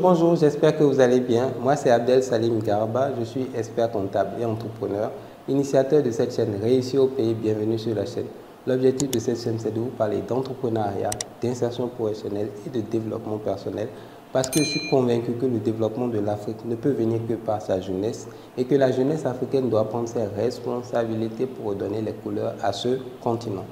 Bonjour, j'espère que vous allez bien. Moi, c'est Abdel Salim Garba, je suis expert comptable et entrepreneur, initiateur de cette chaîne Réussir au pays, bienvenue sur la chaîne. L'objectif de cette chaîne, c'est de vous parler d'entrepreneuriat, d'insertion professionnelle et de développement personnel parce que je suis convaincu que le développement de l'Afrique ne peut venir que par sa jeunesse et que la jeunesse africaine doit prendre ses responsabilités pour redonner les couleurs à ce continent.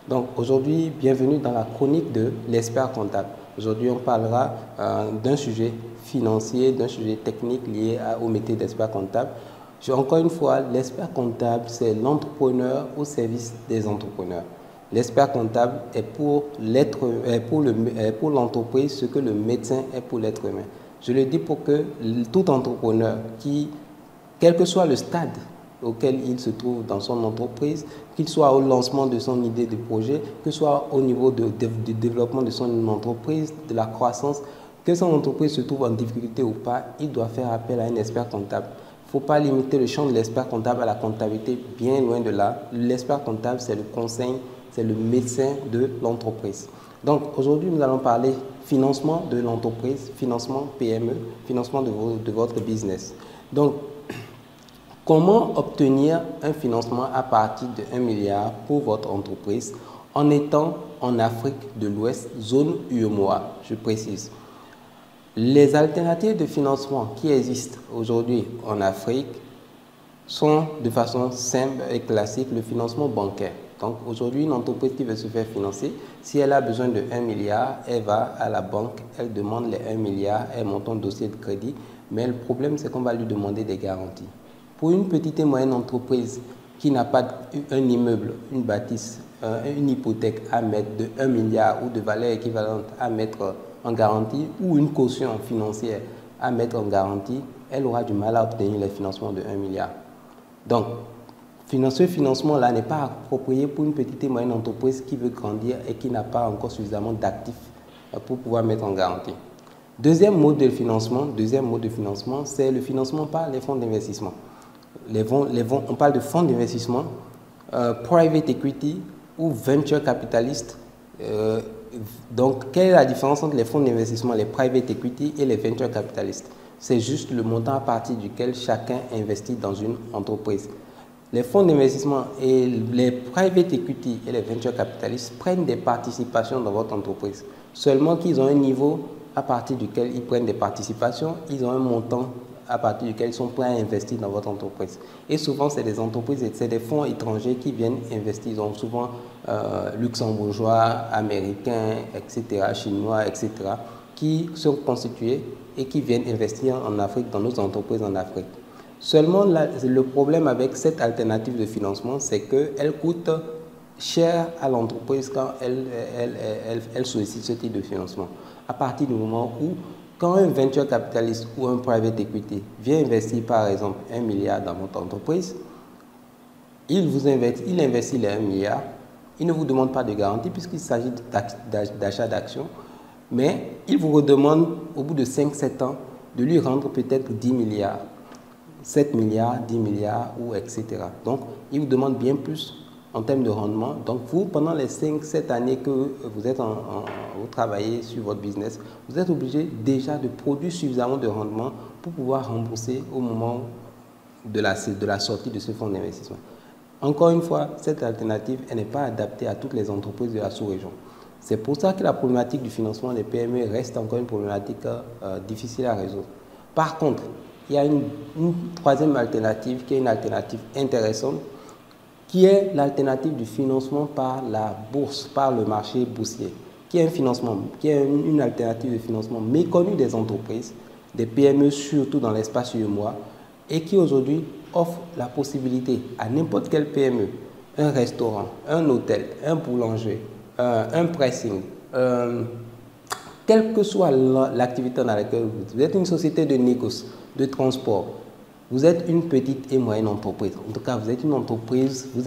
Donc aujourd'hui, bienvenue dans la chronique de l'expert comptable. Aujourd'hui, on parlera d'un sujet financier, d'un sujet technique lié au métier d'expert comptable. Encore une fois, l'expert comptable, c'est l'entrepreneur au service des entrepreneurs. L'expert comptable est pour l'entreprise ce que le médecin est pour l'être humain. Je le dis pour que tout entrepreneur qui, quel que soit le stade auquel il se trouve dans son entreprise, qu'il soit au lancement de son idée de projet, que ce soit au niveau du développement de son entreprise, de la croissance, que son entreprise se trouve en difficulté ou pas, il doit faire appel à un expert comptable. Il ne faut pas limiter le champ de l'expert comptable à la comptabilité, bien loin de là. L'expert comptable, c'est le conseil, c'est le médecin de l'entreprise. Donc aujourd'hui, nous allons parler financement de l'entreprise, financement PME, financement de votre business. Donc, comment obtenir un financement à partir de 1 milliard pour votre entreprise en étant en Afrique de l'Ouest, zone UEMOA, je précise. Les alternatives de financement qui existent aujourd'hui en Afrique sont de façon simple et classique le financement bancaire. Donc aujourd'hui, une entreprise qui veut se faire financer, si elle a besoin de 1 milliard, elle va à la banque, elle demande les 1 milliard, elle monte un dossier de crédit, mais le problème c'est qu'on va lui demander des garanties. Pour une petite et moyenne entreprise qui n'a pas un immeuble, une bâtisse, une hypothèque à mettre de 1 milliard ou de valeur équivalente à mettre en garantie ou une caution financière à mettre en garantie, elle aura du mal à obtenir les financements de 1 milliard. Donc, ce financement-là n'est pas approprié pour une petite et moyenne entreprise qui veut grandir et qui n'a pas encore suffisamment d'actifs pour pouvoir mettre en garantie. Deuxième mode de financement, c'est le financement par les fonds d'investissement. On parle de fonds d'investissement, private equity ou venture capitalist. Donc, quelle est la différence entre les fonds d'investissement, les private equity et les venture capitalistes? C'est juste le montant à partir duquel chacun investit dans une entreprise. Les fonds d'investissement et les private equity et les venture capitalistes prennent des participations dans votre entreprise. Seulement qu'ils ont un niveau à partir duquel ils prennent des participations, ils ont un montant à partir duquel ils sont prêts à investir dans votre entreprise. Et souvent, c'est des entreprises, c'est des fonds étrangers qui viennent investir. Ils ont souvent luxembourgeois, américains, etc., chinois, etc., qui sont constitués et qui viennent investir en Afrique, dans nos entreprises en Afrique. Seulement, le problème avec cette alternative de financement, c'est qu'elle coûte cher à l'entreprise quand elle sollicite ce type de financement. À partir du moment où quand un venture capitaliste ou un private equity vient investir par exemple 1 milliard dans votre entreprise, il investit les 1 milliard, il ne vous demande pas de garantie puisqu'il s'agit d'achat d'actions, mais il vous redemande au bout de 5-7 ans de lui rendre peut-être 10 milliards, 7 milliards, 10 milliards ou etc. Donc il vous demande bien plus en termes de rendement. Donc vous, pendant les 5-7 années que vous travaillez sur votre business, vous êtes obligé déjà de produire suffisamment de rendement pour pouvoir rembourser au moment de la sortie de ce fonds d'investissement. Encore une fois, cette alternative n'est pas adaptée à toutes les entreprises de la sous-région. C'est pour ça que la problématique du financement des PME reste encore une problématique difficile à résoudre. Par contre, il y a une troisième alternative qui est une alternative intéressante, qui est l'alternative du financement par la bourse, par le marché boursier, qui est une alternative de financement méconnue des entreprises, des PME surtout dans l'espace UEMOA, et qui aujourd'hui offre la possibilité à n'importe quelle PME, un restaurant, un hôtel, un boulanger, un pressing, quelle que soit l'activité dans laquelle vous êtes une société de négoce, de transport, vous êtes une petite et moyenne entreprise. En tout cas, vous êtes une entreprise, vous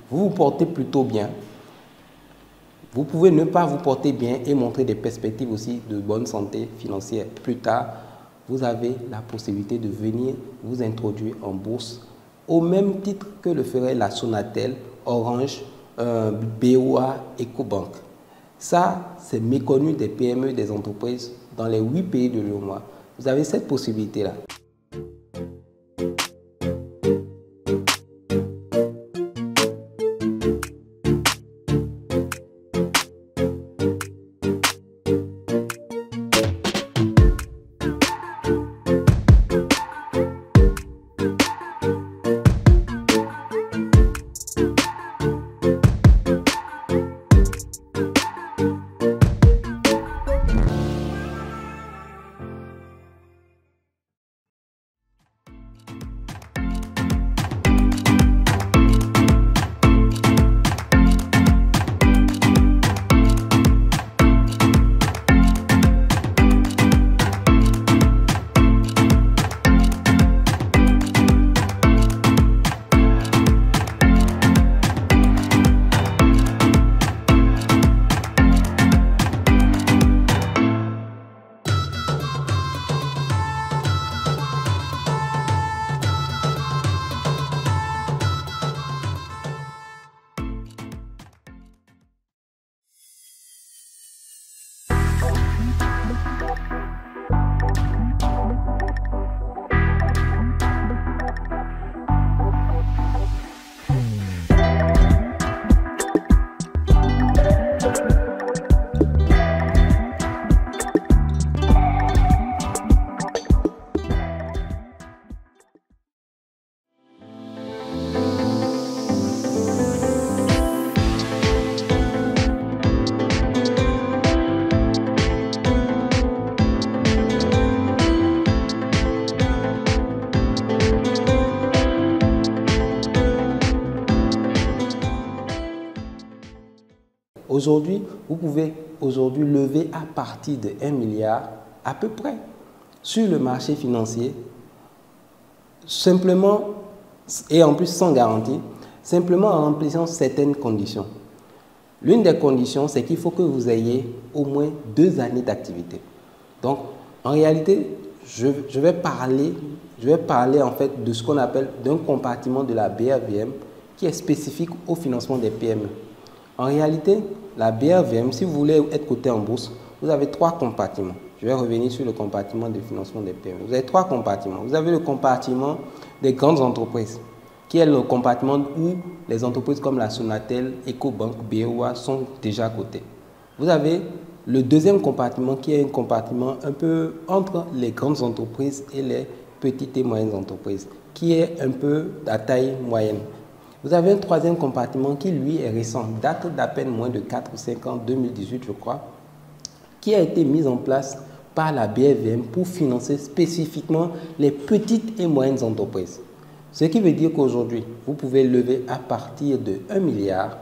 vous portez plutôt bien. Vous pouvez ne pas vous porter bien et montrer des perspectives aussi de bonne santé financière. Plus tard, vous avez la possibilité de venir vous introduire en bourse au même titre que le ferait la Sonatel, Orange, BOA, EcoBank. Ça, c'est méconnu des PME, des entreprises dans les 8 pays de l'UEMOA. Vous avez cette possibilité-là. Aujourd'hui, vous pouvez lever à partir de 1 milliard à peu près sur le marché financier, simplement, et en plus sans garantie, simplement en remplissant certaines conditions. L'une des conditions, c'est qu'il faut que vous ayez au moins 2 années d'activité. Donc, en réalité, je vais parler en fait de ce qu'on appelle d'un compartiment de la BRVM qui est spécifique au financement des PME. En réalité, la BRVM, si vous voulez être coté en bourse, vous avez 3 compartiments. Je vais revenir sur le compartiment de financement des PME. Vous avez 3 compartiments. Vous avez le compartiment des grandes entreprises, qui est le compartiment où les entreprises comme la Sonatel, Ecobank, BOA sont déjà cotées. Vous avez le deuxième compartiment qui est un compartiment un peu entre les grandes entreprises et les petites et moyennes entreprises, qui est un peu à taille moyenne. Vous avez un troisième compartiment qui, lui, est récent, date d'à peine moins de 4 ou 5 ans, 2018, je crois, qui a été mis en place par la BRVM pour financer spécifiquement les petites et moyennes entreprises. Ce qui veut dire qu'aujourd'hui, vous pouvez lever à partir de 1 milliard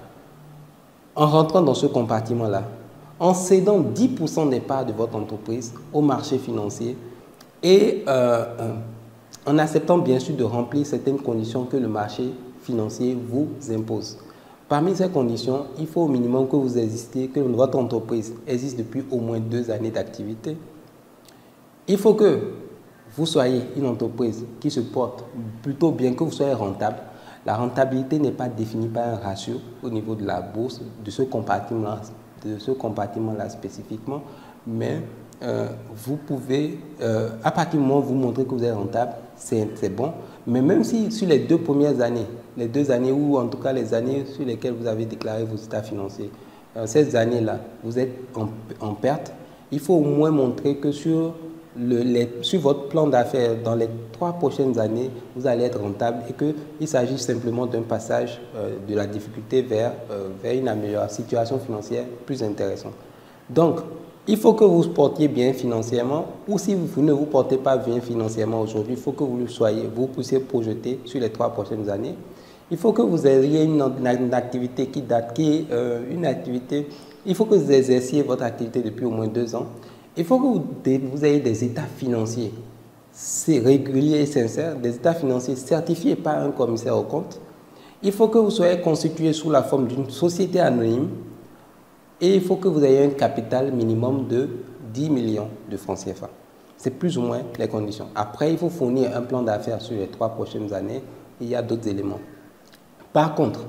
en rentrant dans ce compartiment-là, en cédant 10% des parts de votre entreprise au marché financier et en acceptant bien sûr de remplir certaines conditions que le marché financier vous impose. Parmi ces conditions, il faut au minimum que vous existiez, que votre entreprise existe depuis au moins 2 années d'activité. Il faut que vous soyez une entreprise qui se porte plutôt bien, que vous soyez rentable. La rentabilité n'est pas définie par un ratio au niveau de la bourse, de ce compartiment-là spécifiquement, mais vous pouvez, à partir du moment où vous montrez que vous êtes rentable, c'est bon. Mais même si sur les 2 premières années, les 2 années ou en tout cas les années sur lesquelles vous avez déclaré vos états financiers, ces années-là, vous êtes en perte, il faut au moins montrer que sur votre plan d'affaires, dans les 3 prochaines années, vous allez être rentable et qu'il s'agit simplement d'un passage de la difficulté vers une situation financière plus intéressante. Donc, il faut que vous vous portiez bien financièrement, ou si vous ne vous portez pas bien financièrement aujourd'hui, il faut que vous puissiez projeter sur les 3 prochaines années. Il faut que vous ayez une activité il faut que vous exerciez votre activité depuis au moins 2 ans. Il faut que vous ayez des états financiers réguliers et sincères, des états financiers certifiés par un commissaire aux comptes. Il faut que vous soyez constitué sous la forme d'une société anonyme. Et il faut que vous ayez un capital minimum de 10 millions de francs CFA. C'est plus ou moins les conditions. Après, il faut fournir un plan d'affaires sur les 3 prochaines années. Il y a d'autres éléments. Par contre,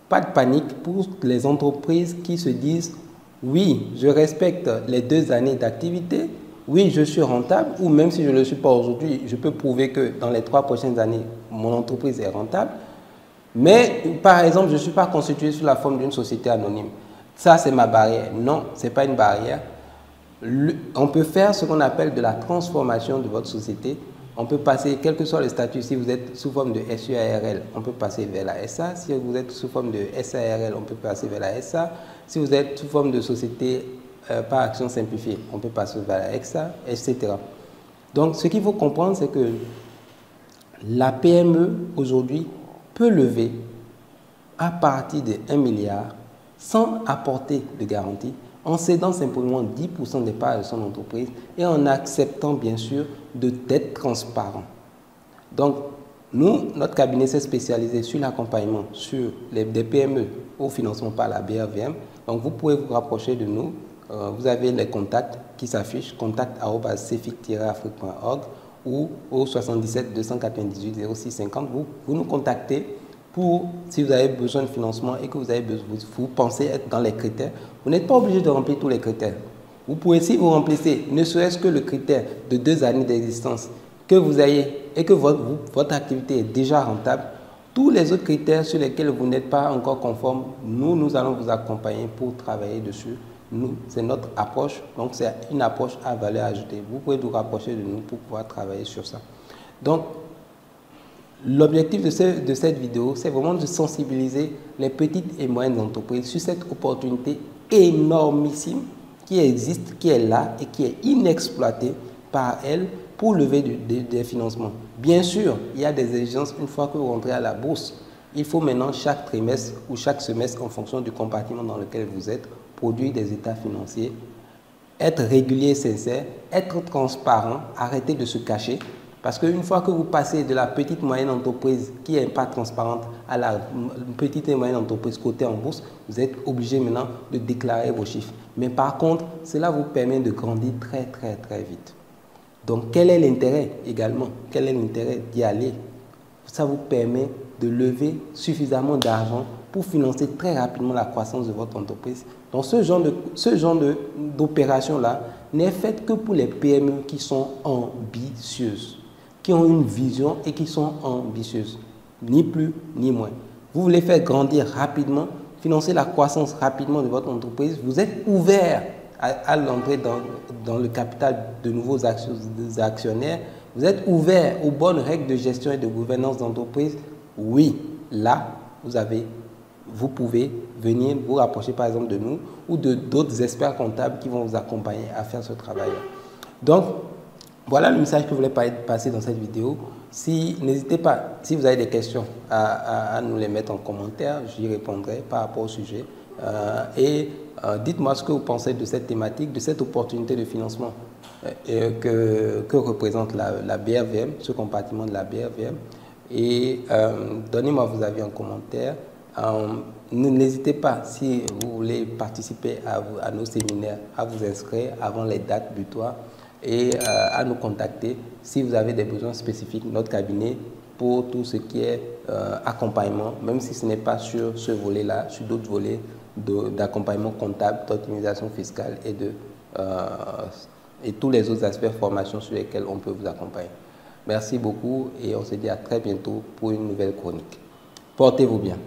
pas de panique pour les entreprises qui se disent « oui, je respecte les 2 années d'activité, oui, je suis rentable, ou même si je ne le suis pas aujourd'hui, je peux prouver que dans les 3 prochaines années, mon entreprise est rentable. Mais, par exemple, je ne suis pas constitué sous la forme d'une société anonyme. Ça, c'est ma barrière. Non, ce n'est pas une barrière. On peut faire ce qu'on appelle de la transformation de votre société. On peut passer, quel que soit le statut, si vous êtes sous forme de SUARL, on peut passer vers la SA. Si vous êtes sous forme de SARL, on peut passer vers la SA. Si vous êtes sous forme de société par action simplifiée, on peut passer vers la EXA, etc. Donc, ce qu'il faut comprendre, c'est que la PME, aujourd'hui, peut lever à partir de 1 milliard sans apporter de garantie, en cédant simplement 10% des parts de son entreprise et en acceptant bien sûr d'être transparent. Donc, nous, notre cabinet s'est spécialisé sur l'accompagnement sur des PME au financement par la BRVM. Donc, vous pouvez vous rapprocher de nous. Vous avez les contacts qui s'affichent, contact@cefic-afrique.org ou au 77 298 06 50. Vous nous contactez pour, si vous avez besoin de financement et que vous pensez être dans les critères. Vous n'êtes pas obligé de remplir tous les critères. Vous pouvez, si vous remplissez ne serait-ce que le critère de 2 années d'existence que vous ayez et que votre activité est déjà rentable, tous les autres critères sur lesquels vous n'êtes pas encore conforme, nous allons vous accompagner pour travailler dessus. C'est notre approche, donc c'est une approche à valeur ajoutée. Vous pouvez vous rapprocher de nous pour pouvoir travailler sur ça. Donc, l'objectif de cette vidéo, c'est vraiment de sensibiliser les petites et moyennes entreprises sur cette opportunité énormissime qui existe, qui est là et qui est inexploitée par elles pour lever des financements. Bien sûr, il y a des exigences une fois que vous rentrez à la bourse. Il faut maintenant chaque trimestre ou chaque semestre, en fonction du compartiment dans lequel vous êtes, produire des états financiers, être régulier, sincère, être transparent, arrêter de se cacher. Parce qu'une fois que vous passez de la petite moyenne entreprise qui n'est pas transparente à la petite et moyenne entreprise cotée en bourse, vous êtes obligé maintenant de déclarer vos chiffres. Mais par contre, cela vous permet de grandir très vite. Donc, quel est l'intérêt également? Quel est l'intérêt d'y aller? Ça vous permet de lever suffisamment d'argent pour financer très rapidement la croissance de votre entreprise. Donc, ce genre d'opération-là n'est faite que pour les PME qui sont ambitieuses, qui ont une vision et qui sont ambitieuses, ni plus ni moins. Vous voulez faire grandir rapidement, financer la croissance rapidement de votre entreprise, vous êtes ouvert à l'entrée dans le capital de nouveaux actionnaires, vous êtes ouvert aux bonnes règles de gestion et de gouvernance d'entreprise, oui, là, vous pouvez venir vous rapprocher par exemple de nous ou de d'autres experts comptables qui vont vous accompagner à faire ce travail. Donc, voilà le message que je voulais passer dans cette vidéo. N'hésitez pas, si vous avez des questions, à nous les mettre en commentaire, j'y répondrai par rapport au sujet. Dites-moi ce que vous pensez de cette thématique, de cette opportunité de financement que représente la BRVM, ce compartiment de la BRVM. Et donnez-moi vos avis en commentaire. N'hésitez pas, si vous voulez participer à nos séminaires, à vous inscrire avant les dates butoirs et à nous contacter si vous avez des besoins spécifiques. Notre cabinet pour tout ce qui est accompagnement, même si ce n'est pas sur ce volet-là, sur d'autres volets d'accompagnement comptable, d'optimisation fiscale et tous les autres aspects de formation sur lesquels on peut vous accompagner. Merci beaucoup et on se dit à très bientôt pour une nouvelle chronique. Portez-vous bien.